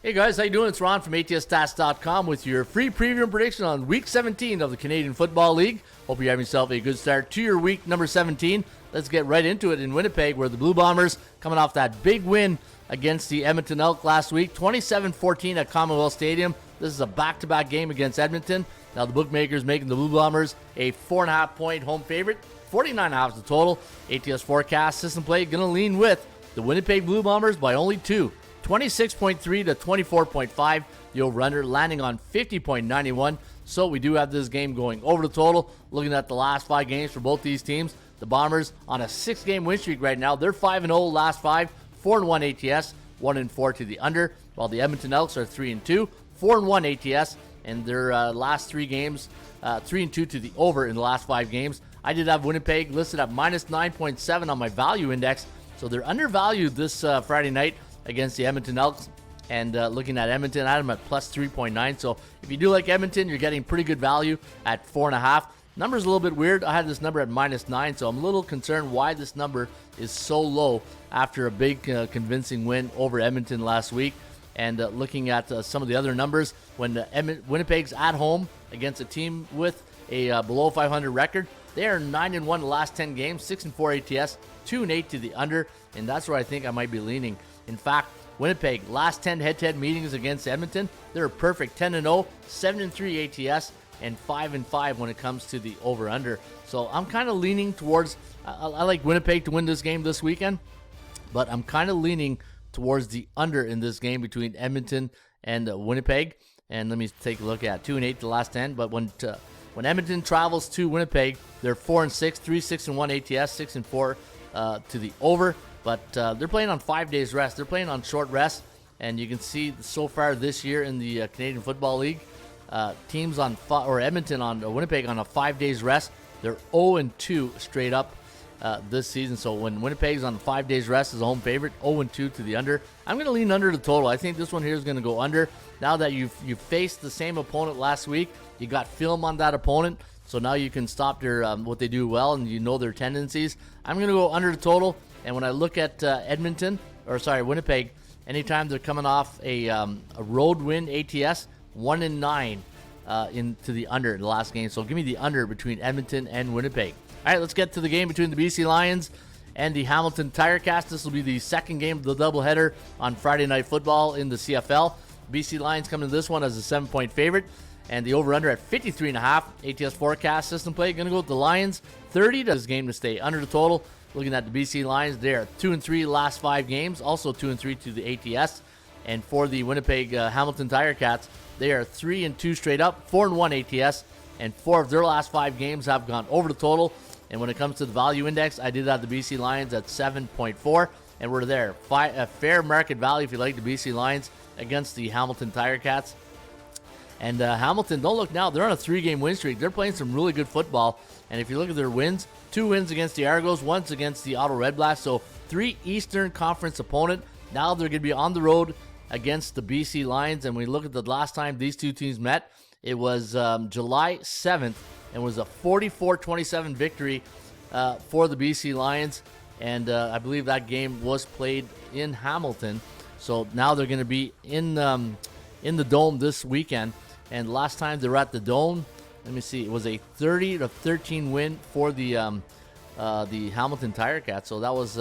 Hey guys, how you doing? It's Ron from ATSstats.com with your free preview and prediction on Week 17 of the Canadian Football League. Hope you're having yourself a good start to your week number 17. Let's get right into it in Winnipeg, where the Blue Bombers, coming off that big win against the Edmonton Elk last week, 27-14 at Commonwealth Stadium. This is a back-to-back game against Edmonton. Now the bookmakers making the Blue Bombers a 4.5-point home favorite, 49.5 is the total. ATS forecast system play going to lean with the Winnipeg Blue Bombers by only 2. 26.3 to 24.5, the over-under landing on 50.91. So we do have this game going over the total. Looking at the last 5 games for both these teams, the Bombers on a 6-game win streak right now. They're 5-0 last 5, 4-1 ATS, 1-4 to the under, while the Edmonton Elks are 3-2, 4-1 ATS, and their last 3 games, 3-2 to the over in the last 5 games. I did have Winnipeg listed at minus 9.7 on my value index, so they're undervalued this Friday night against the Edmonton Elks. And looking at Edmonton, I had them at plus 3.9. So if you do like Edmonton, you're getting pretty good value at 4.5. Number's a little bit weird. I had this number at minus 9, so I'm a little concerned why this number is so low after a big convincing win over Edmonton last week. And looking at some of the other numbers, when Winnipeg's at home against a team with a below 500 record, they are 9-1 the last 10 games, 6-4 ATS, 2-8 to the under, and that's where I think I might be leaning. In fact, Winnipeg, last 10 head-to-head meetings against Edmonton, they're perfect 10-0, 7-3 ATS, and 5-5 when it comes to the over-under. So I'm kind of leaning towards, I like Winnipeg to win this game this weekend, but I'm kind of leaning towards the under in this game between Edmonton and Winnipeg. And let me take a look at 2-8 the last 10, but when Edmonton travels to Winnipeg, they're 4-6, 3-6-1 ATS, 6-4 to the over. But they're playing on 5 days rest. They're playing on short rest, and you can see so far this year in the Canadian Football League, teams on Edmonton on Winnipeg on a 5 days rest. They're 0-2 straight up this season. So when Winnipeg's on 5 days rest as a home favorite, 0-2 to the under. I'm going to lean under the total. I think this one here is going to go under. Now that you've faced the same opponent last week, you got film on that opponent, so now you can stop their what they do well, and you know their tendencies. I'm going to go under the total. And when I look at Winnipeg, anytime they're coming off a road win ATS, 1-9 into the under in the last game. So give me the under between Edmonton and Winnipeg. All right, let's get to the game between the BC Lions and the Hamilton Tiger-Cats. This will be the second game of the doubleheader on Friday Night Football in the CFL. BC Lions coming to this one as a 7-point favorite, and the over-under at 53.5. ATS forecast system play going to go with the Lions 30 to this game to stay under the total. Looking at the BC Lions, they're 2-3 last 5 games, also 2-3 to the ATS. And for the Winnipeg Hamilton Tiger-Cats, they are 3-2 straight up, 4-1 ATS, and 4 of their last 5 games have gone over the total. And when it comes to the value index, I did have the BC Lions at 7.4, and we're there. A fair market value if you like the BC Lions against the Hamilton Tiger-Cats. And Hamilton, don't look now, they're on a 3-game win streak. They're playing some really good football. And if you look at their wins, 2 wins against the Argos, 1 against the Ottawa Red Blacks. So 3 Eastern Conference opponent. Now they're going to be on the road against the BC Lions. And when we look at the last time these two teams met, it was July 7th. And was a 44-27 victory for the BC Lions. And I believe that game was played in Hamilton. So now they're going to be in the Dome this weekend. And last time they were at the Dome, let me see, it was a 30-13 win for the Hamilton Tiger-Cats. So that was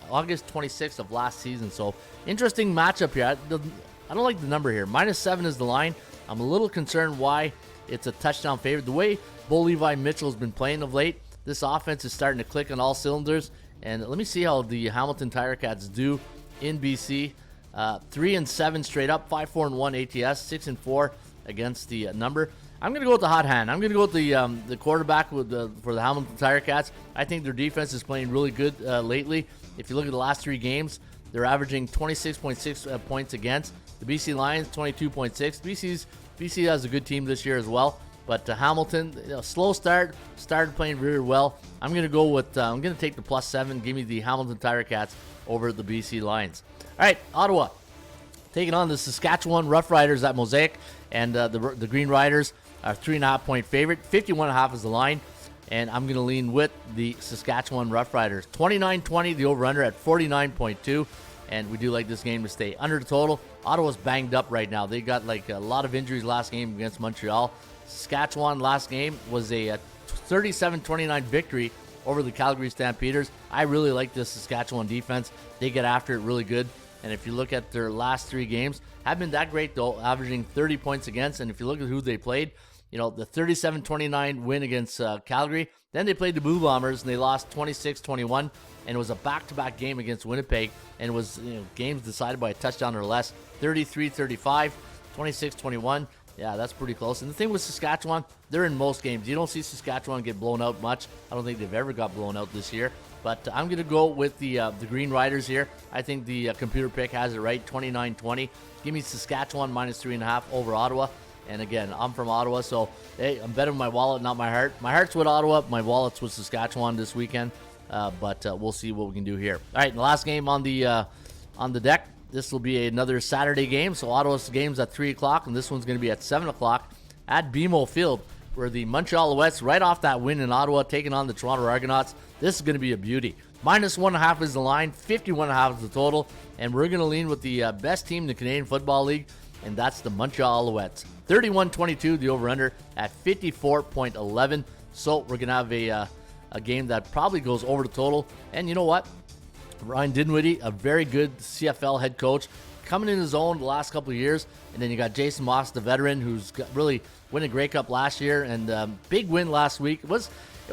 August 26th of last season. So interesting matchup here. I don't like the number here. -7 is the line. I'm a little concerned why it's a touchdown favorite. The way Bo Levi Mitchell's been playing of late, this offense is starting to click on all cylinders. And let me see how the Hamilton Tiger-Cats do in BC. 3-7 straight up, 5-4-1 ATS, 6-4 against the number. I'm going to go with the hot hand. I'm going to go with the quarterback for the Hamilton Tiger-Cats. I think their defense is playing really good lately. If you look at the last 3 games, they're averaging 26.6 points against. The BC Lions, 22.6. BC has a good team this year as well. But Hamilton, slow start, started playing really well. I'm going to go with, I'm going to take the +7. Give me the Hamilton Tiger-Cats over the BC Lions. All right, Ottawa taking on the Saskatchewan Roughriders at Mosaic. And the Green Riders are 3.5-point favorite. 51.5 is the line. And I'm going to lean with the Saskatchewan Roughriders. 29-20, the over-under at 49.2. And we do like this game to stay under the total. Ottawa's banged up right now. They got like a lot of injuries last game against Montreal. Saskatchewan last game was a 37-29 victory over the Calgary Stampeders. I really like this Saskatchewan defense. They get after it really good. And if you look at their last 3 games, haven't been that great though, averaging 30 points against. And if you look at who they played, the 37-29 win against Calgary. Then they played the Blue Bombers and they lost 26-21. And it was a back-to-back game against Winnipeg. And it was games decided by a touchdown or less. 33-35, 26-21. Yeah, that's pretty close. And the thing with Saskatchewan, they're in most games. You don't see Saskatchewan get blown out much. I don't think they've ever got blown out this year. But I'm going to go with the Green Riders here. I think the computer pick has it right, 29-20. Give me Saskatchewan minus 3.5 over Ottawa. And again, I'm from Ottawa, so hey, I'm betting my wallet, not my heart. My heart's with Ottawa. My wallet's with Saskatchewan this weekend. But we'll see what we can do here. All right, and the last game on the deck. This will be another Saturday game. So Ottawa's game's at 3 o'clock, and this one's going to be at 7 o'clock at BMO Field, where the Montreal Alouettes, right off that win in Ottawa, taking on the Toronto Argonauts. This is going to be a beauty. Minus 1.5 is the line, 51.5 is the total, and we're going to lean with the best team in the Canadian Football League, and that's the Montreal Alouettes. 31-22, the over-under at 54.11. So we're going to have a game that probably goes over the total. And you know what? Ryan Dinwiddie, a very good CFL head coach, coming in his own the last couple of years. And then you got Jason Moss, the veteran, who's really winning a Grey Cup last year, and big win last week. It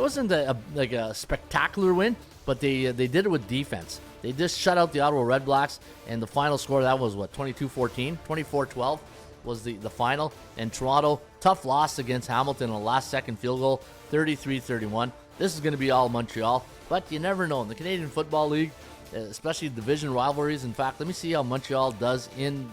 wasn't a spectacular win, but they did it with defense. They just shut out the Ottawa Red Blacks, and the final score, that was 22-14, 24-12 was the final. And Toronto, tough loss against Hamilton on a last-second field goal, 33-31. This is going to be all Montreal, but you never know. In the Canadian Football League, especially division rivalries. In fact, let me see how Montreal does in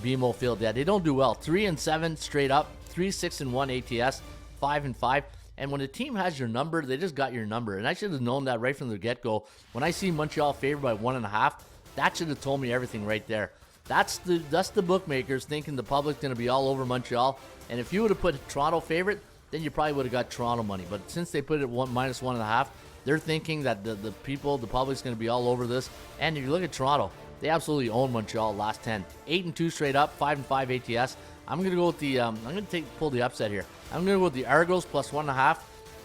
BMO Field. Yeah, they don't do well. 3-7 straight up, 3-6-1 ATS, 5-5. And when a team has your number, they just got your number. And I should have known that right from the get-go. When I see Montreal favored by 1.5, that should have told me everything right there. That's the bookmakers thinking the public's going to be all over Montreal. And if you would have put Toronto favorite, then you probably would have got Toronto money. But since they put it minus 1.5, they're thinking that the public's going to be all over this. And if you look at Toronto, they absolutely own Montreal last 10. 8-2 straight up, 5-5 ATS. I'm going to go with the pull the upset here. I'm going to go with the Argos plus 1.5,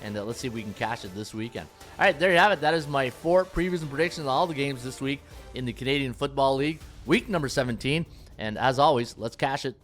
and let's see if we can cash it this weekend. All right, there you have it. That is my 4 previews and predictions on all the games this week in the Canadian Football League, week number 17. And as always, let's cash it.